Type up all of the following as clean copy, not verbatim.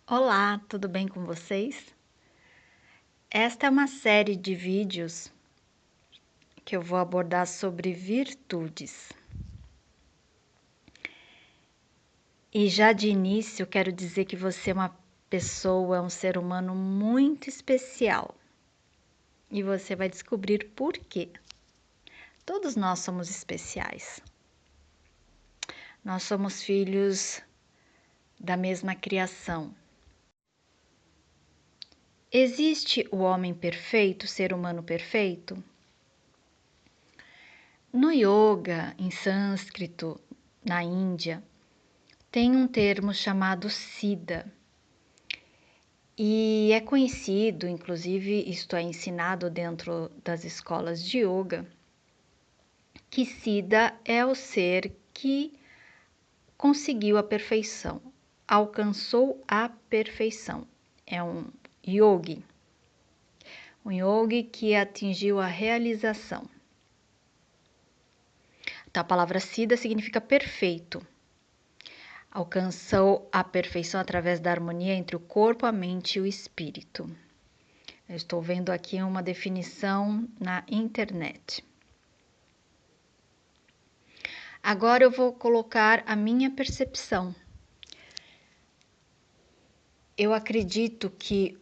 Olá, tudo bem com vocês? Esta é uma série de vídeos que eu vou abordar sobre virtudes. E já de início quero dizer que você é uma pessoa, um ser humano muito especial. E você vai descobrir por quê. Todos nós somos especiais. Nós somos filhos da mesma criação. Existe o homem perfeito, o ser humano perfeito? No yoga, em sânscrito, na Índia, tem um termo chamado Siddha. E é conhecido, inclusive isto é ensinado dentro das escolas de yoga, que Siddha é o ser que conseguiu a perfeição, alcançou a perfeição. É um yogi que atingiu a realização. Então, a palavra Siddha significa perfeito. Alcançou a perfeição através da harmonia entre o corpo, a mente e o espírito. Eu estou vendo aqui uma definição na internet. Agora eu vou colocar a minha percepção. Eu acredito que,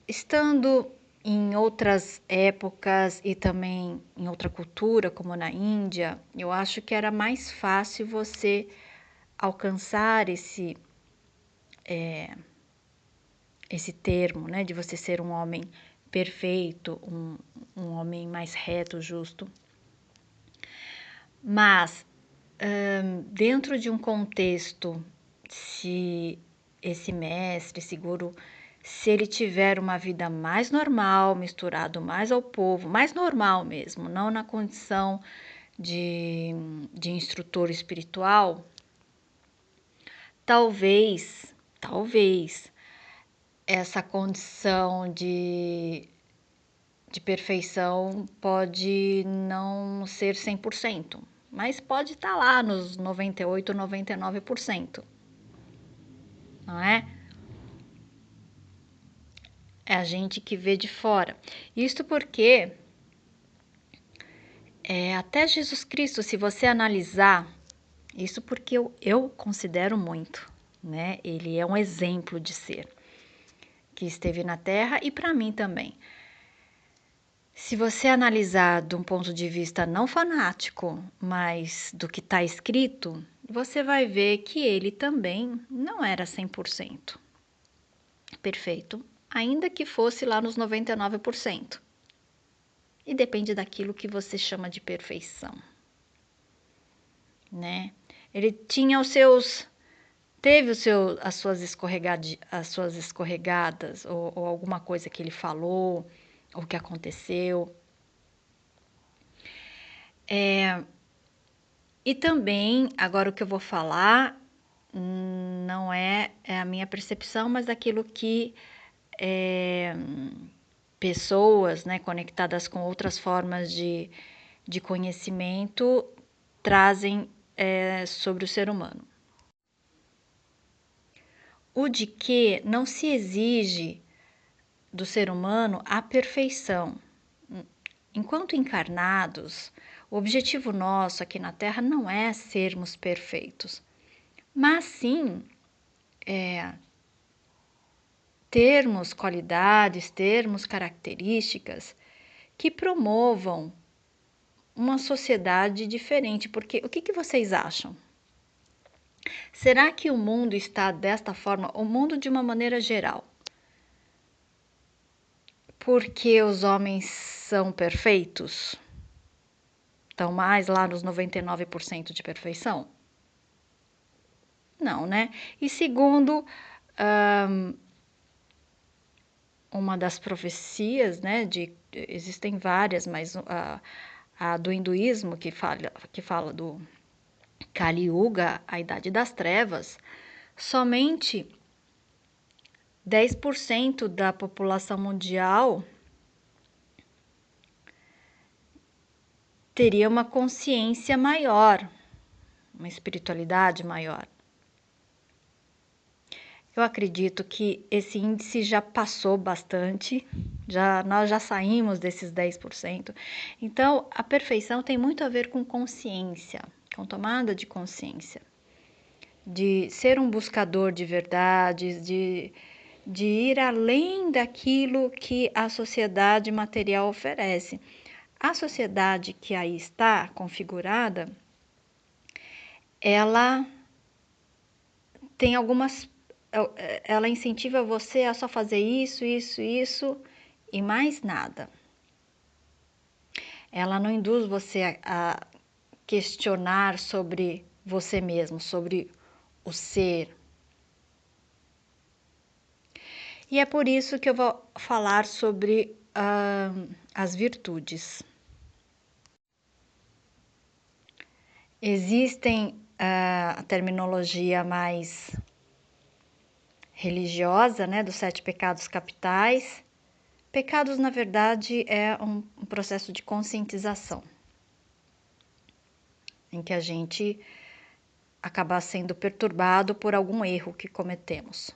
estando em outras épocas e também em outra cultura, como na Índia, eu acho que era mais fácil você alcançar esse termo, né, de você ser um homem perfeito, um homem mais reto, justo. Mas, dentro de um contexto, se esse mestre, esse guru, se ele tiver uma vida mais normal, misturado mais ao povo, mais normal mesmo, não na condição de instrutor espiritual, talvez essa condição de perfeição pode não ser 100%, mas pode estar lá nos 98, 99%, não é? É a gente que vê de fora. Isto porque até Jesus Cristo, se você analisar, isso porque eu considero muito, né? Ele é um exemplo de ser que esteve na Terra e para mim também. Se você analisar de um ponto de vista não fanático, mas do que está escrito, você vai ver que ele também não era 100% perfeito, ainda que fosse lá nos 99%. E depende daquilo que você chama de perfeição, né? Ele tinha teve as suas escorregadas ou alguma coisa que ele falou, ou que aconteceu. E também, agora o que eu vou falar não é a minha percepção, mas aquilo que pessoas, né, conectadas com outras formas de conhecimento trazem sobre o ser humano. O de que não se exige do ser humano a perfeição. Enquanto encarnados, o objetivo nosso aqui na Terra não é sermos perfeitos, mas sim termos qualidades, termos características que promovam uma sociedade diferente. Porque o que vocês acham? Será que o mundo está desta forma, o mundo de uma maneira geral? Porque os homens são perfeitos? Estão mais lá nos 99% de perfeição? Não, né? E segundo uma das profecias, né, existem várias, mas a do hinduísmo que fala do Kali Yuga, a Idade das Trevas, somente 10% da população mundial teria uma consciência maior, uma espiritualidade maior. Eu acredito que esse índice já passou bastante, nós já saímos desses 10%. Então, a perfeição tem muito a ver com consciência, com tomada de consciência, de ser um buscador de verdades, de ir além daquilo que a sociedade material oferece. A sociedade que aí está configurada, ela tem ela incentiva você a só fazer isso e mais nada. Ela não induz você a questionar sobre você mesmo, sobre o ser. E é por isso que eu vou falar sobre as virtudes. Existem a terminologia mais religiosa, né, dos 7 pecados capitais. Pecados, na verdade, é um processo de conscientização, em que a gente acaba sendo perturbado por algum erro que cometemos,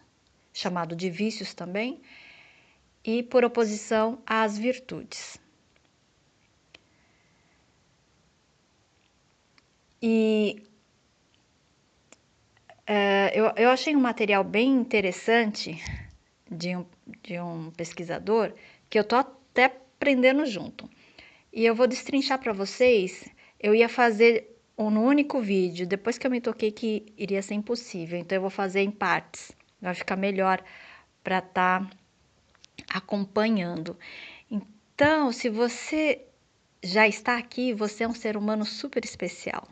chamado de vícios também, e por oposição às virtudes. E eu achei um material bem interessante de um pesquisador que eu tô até aprendendo junto. E eu vou destrinchar para vocês. Eu ia fazer um único vídeo, depois que eu me toquei que iria ser impossível. Então, eu vou fazer em partes. Vai ficar melhor para estar acompanhando. Então, se você já está aqui, você é um ser humano super especial.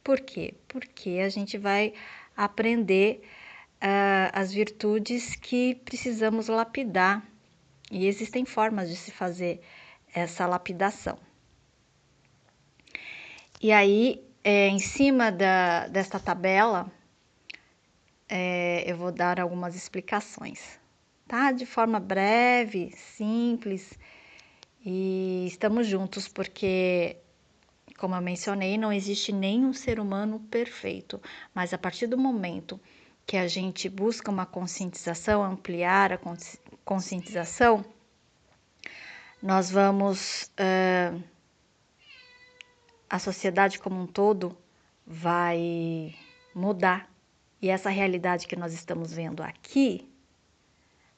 Por quê? Porque a gente vai aprender as virtudes que precisamos lapidar. E existem formas de se fazer essa lapidação. E aí, em cima desta tabela, eu vou dar algumas explicações, tá? De forma breve, simples, e estamos juntos porque, como eu mencionei, não existe nenhum ser humano perfeito, mas a partir do momento que a gente busca uma conscientização, ampliar a conscientização, nós vamos, a sociedade como um todo vai mudar. E essa realidade que nós estamos vendo aqui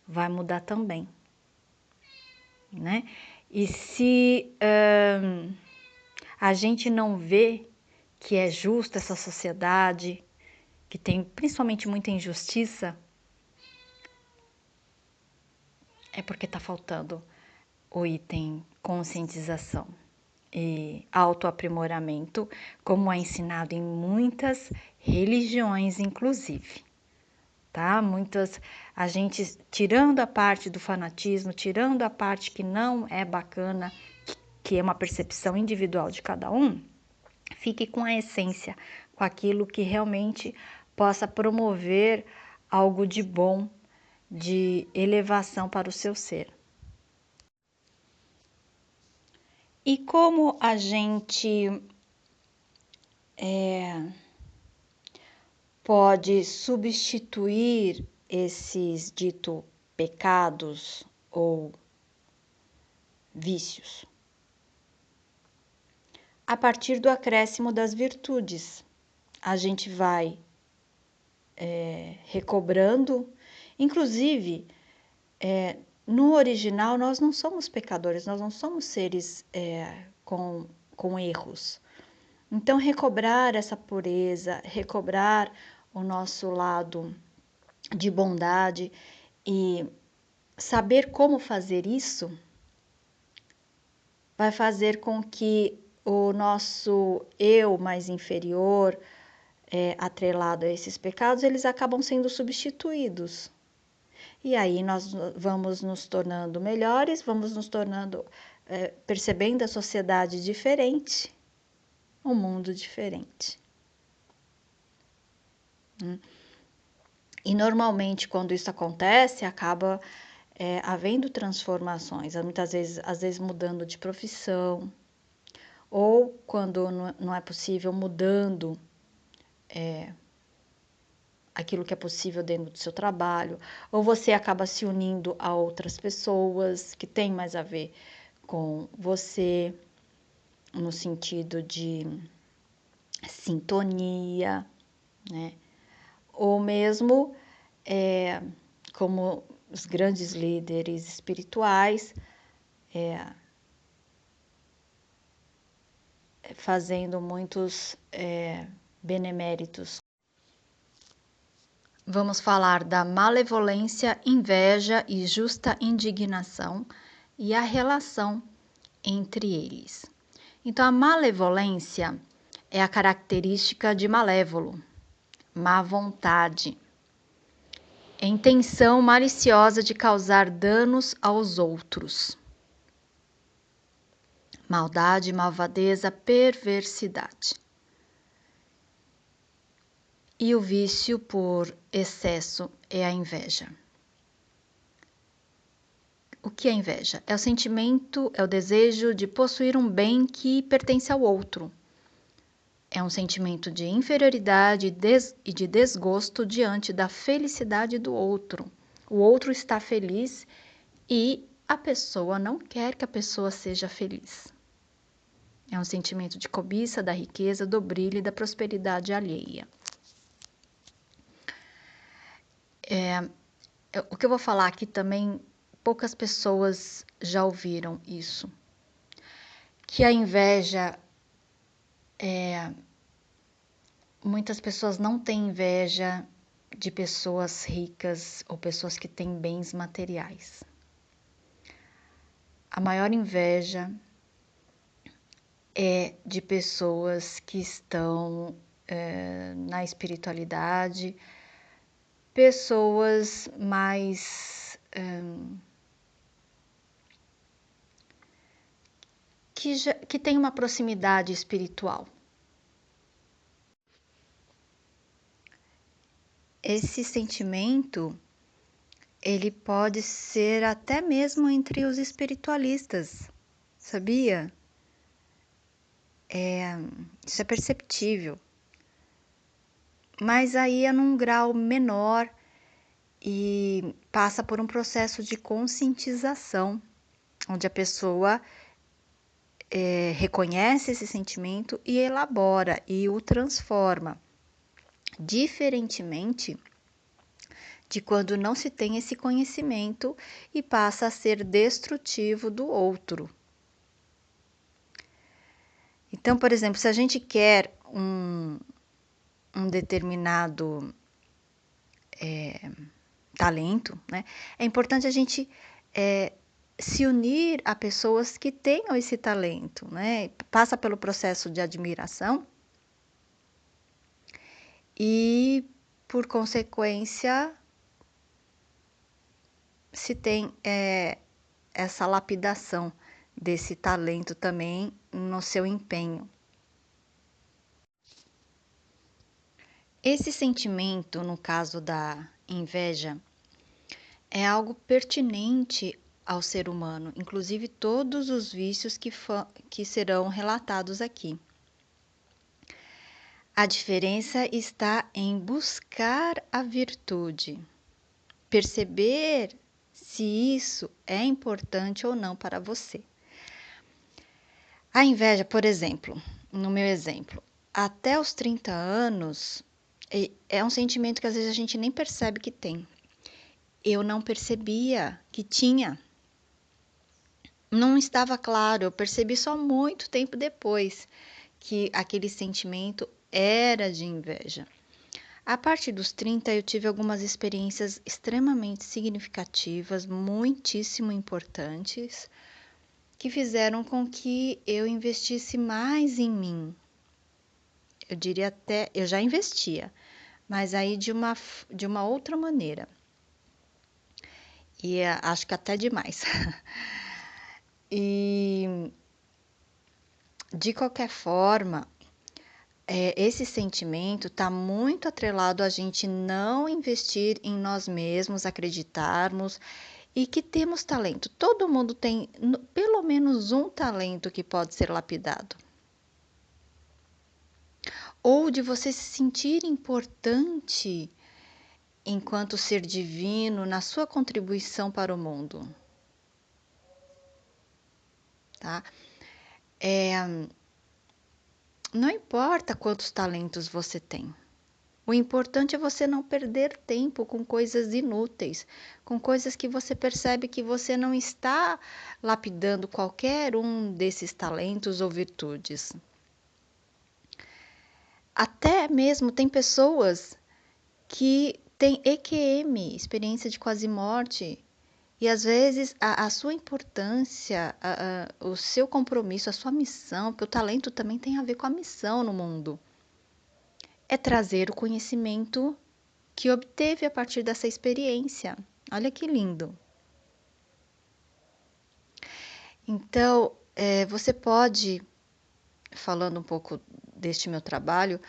vai mudar também, né? E se a gente não vê que é justa essa sociedade, que tem principalmente muita injustiça, é porque está faltando o item conscientização e autoaprimoramento, como é ensinado em muitas religiões, inclusive, tá? A gente tirando a parte do fanatismo, tirando a parte que não é bacana, que é uma percepção individual de cada um, fique com a essência, com aquilo que realmente possa promover algo de bom, de elevação para o seu ser. E como a gente pode substituir esses dito pecados ou vícios? A partir do acréscimo das virtudes. A gente vai recobrando, inclusive, no original nós não somos pecadores, nós não somos seres com erros. Então, recobrar essa pureza, recobrar o nosso lado de bondade e saber como fazer isso vai fazer com que o nosso eu mais inferior, atrelado a esses pecados, eles acabam sendo substituídos. E aí nós vamos nos tornando melhores, vamos nos tornando, percebendo a sociedade diferente, um mundo diferente. E normalmente quando isso acontece, acaba havendo transformações, muitas vezes, às vezes mudando de profissão, ou quando não é possível, mudando aquilo que é possível dentro do seu trabalho, ou você acaba se unindo a outras pessoas que têm mais a ver com você, no sentido de sintonia, né? Ou mesmo como os grandes líderes espirituais, fazendo muitos beneméritos. Vamos falar da malevolência, inveja e justa indignação e a relação entre eles. Então, a malevolência é a característica de malévolo, má vontade, é intenção maliciosa de causar danos aos outros. Maldade, malvadeza, perversidade. E o vício por excesso é a inveja. O que é inveja? É o sentimento, é o desejo de possuir um bem que pertence ao outro. É um sentimento de inferioridade e de desgosto diante da felicidade do outro. O outro está feliz e a pessoa não quer que a pessoa seja feliz. É um sentimento de cobiça da riqueza, do brilho e da prosperidade alheia. O que eu vou falar aqui também, poucas pessoas já ouviram isso. Que a inveja muitas pessoas não têm inveja de pessoas ricas ou pessoas que têm bens materiais. A maior inveja é de pessoas que estão na espiritualidade, pessoas mais que têm uma proximidade espiritual. Esse sentimento, ele pode ser até mesmo entre os espiritualistas, sabia? Isso é perceptível. Mas aí é num grau menor e passa por um processo de conscientização, onde a pessoa reconhece esse sentimento e elabora e o transforma. Diferentemente de quando não se tem esse conhecimento e passa a ser destrutivo do outro. Então, por exemplo, se a gente quer um determinado talento, né, é importante a gente se unir a pessoas que tenham esse talento, né? Passa pelo processo de admiração e, por consequência, se tem essa lapidação desse talento também no seu empenho. Esse sentimento, no caso da inveja, é algo pertinente ao ser humano, inclusive todos os vícios que serão relatados aqui. A diferença está em buscar a virtude, perceber se isso é importante ou não para você. A inveja, por exemplo, no meu exemplo, até os 30 anos, é um sentimento que às vezes a gente nem percebe que tem. Eu não percebia que tinha. Não estava claro, eu percebi só muito tempo depois que aquele sentimento era de inveja. A partir dos 30, eu tive algumas experiências extremamente significativas, muitíssimo importantes, que fizeram com que eu investisse mais em mim. Eu diria até, eu já investia, mas aí de uma outra maneira. E acho que até demais. E, de qualquer forma, esse sentimento está muito atrelado a gente não investir em nós mesmos, acreditarmos e que temos talento. Todo mundo tem pelo menos um talento que pode ser lapidado. Ou de você se sentir importante enquanto ser divino na sua contribuição para o mundo, tá? Não importa quantos talentos você tem. O importante é você não perder tempo com coisas inúteis, com coisas que você percebe que você não está lapidando qualquer um desses talentos ou virtudes. Até mesmo tem pessoas que têm EQM, experiência de quase morte, e às vezes a sua importância, o seu compromisso, a sua missão, porque o talento também tem a ver com a missão no mundo, é trazer o conhecimento que obteve a partir dessa experiência. Olha que lindo. Então, você pode, falando um pouco deste meu trabalho,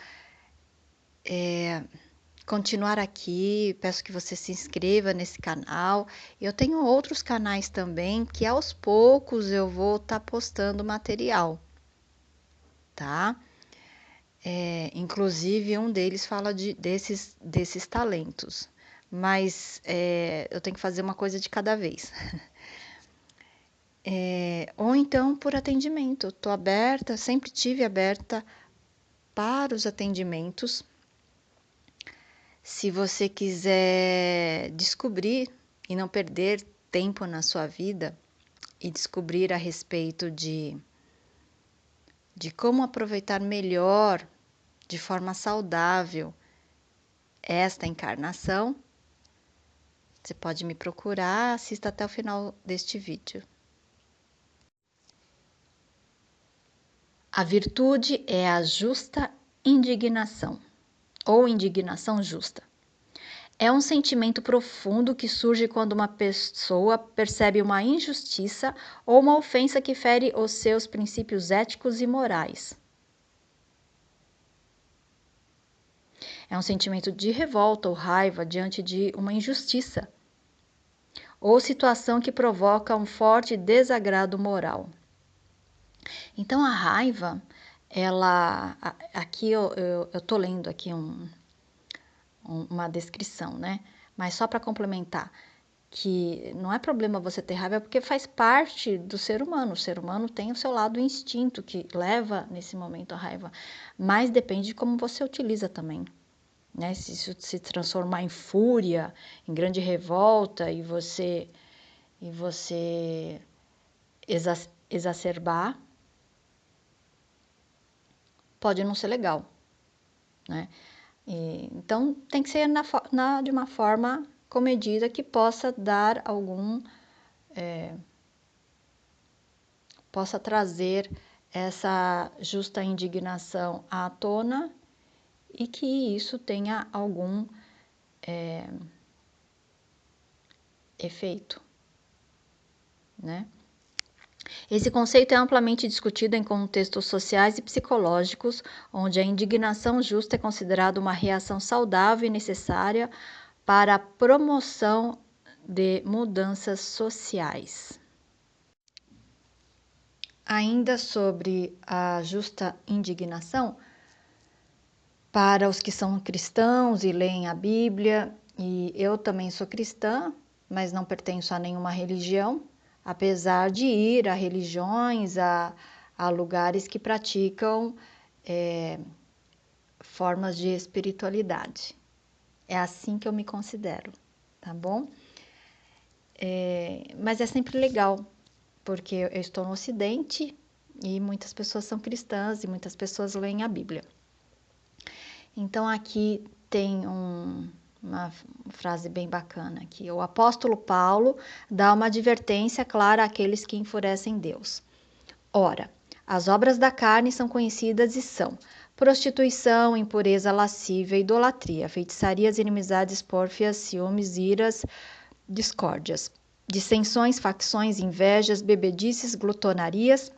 continuar aqui. Peço que você se inscreva nesse canal. Eu tenho outros canais também que aos poucos eu vou estar postando material, tá? Inclusive um deles fala desses talentos, mas eu tenho que fazer uma coisa de cada vez. Ou então por atendimento. Estou aberta, sempre tive aberta para os atendimentos. Se você quiser descobrir e não perder tempo na sua vida e descobrir a respeito de como aproveitar melhor, de forma saudável, esta encarnação, você pode me procurar, assista até o final deste vídeo. A virtude é a justa indignação, ou indignação justa. É um sentimento profundo que surge quando uma pessoa percebe uma injustiça ou uma ofensa que fere os seus princípios éticos e morais. É um sentimento de revolta ou raiva diante de uma injustiça ou situação que provoca um forte desagrado moral. Então a raiva, aqui eu estou lendo aqui uma descrição, né? Mas só para complementar, que não é problema você ter raiva porque faz parte do ser humano. O ser humano tem o seu lado instinto que leva nesse momento a raiva, mas depende de como você utiliza também, né? Se isso se transformar em fúria, em grande revolta e você exacerbar, pode não ser legal, né? Então tem que ser de uma forma comedida que possa dar possa trazer essa justa indignação à tona e que isso tenha algum efeito, né? Esse conceito é amplamente discutido em contextos sociais e psicológicos, onde a indignação justa é considerada uma reação saudável e necessária para a promoção de mudanças sociais. Ainda sobre a justa indignação, para os que são cristãos e leem a Bíblia, e eu também sou cristã, mas não pertenço a nenhuma religião, apesar de ir a religiões, a lugares que praticam formas de espiritualidade. É assim que eu me considero, tá bom? Mas é sempre legal, porque eu estou no Ocidente e muitas pessoas são cristãs e muitas pessoas leem a Bíblia. Então aqui tem uma frase bem bacana aqui. O apóstolo Paulo dá uma advertência clara àqueles que enfurecem Deus. Ora, as obras da carne são conhecidas e são prostituição, impureza, lascívia, idolatria, feitiçarias, inimizades, pórfias, ciúmes, iras, discórdias, dissensões, facções, invejas, bebedices, glutonarias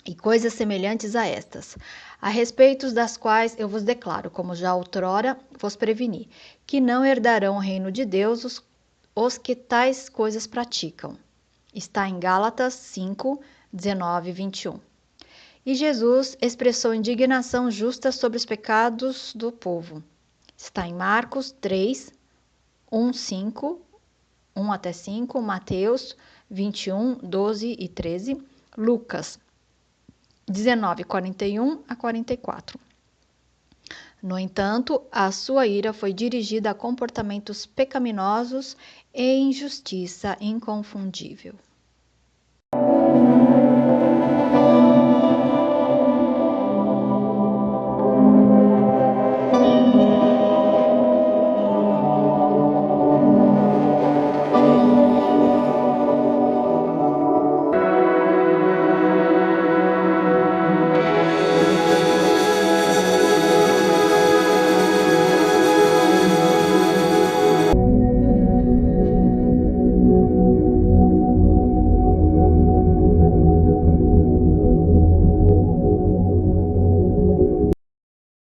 e coisas semelhantes a estas, a respeito das quais eu vos declaro, como já outrora vos preveni, que não herdarão o reino de Deus os que tais coisas praticam. Está em Gálatas 5, 19 e 21. E Jesus expressou indignação justa sobre os pecados do povo. Está em Marcos 3, 1, 5, 1 até 5, Mateus 21, 12 e 13, Lucas 19, 41 a 44. No entanto, a sua ira foi dirigida a comportamentos pecaminosos e injustiça inconfundível.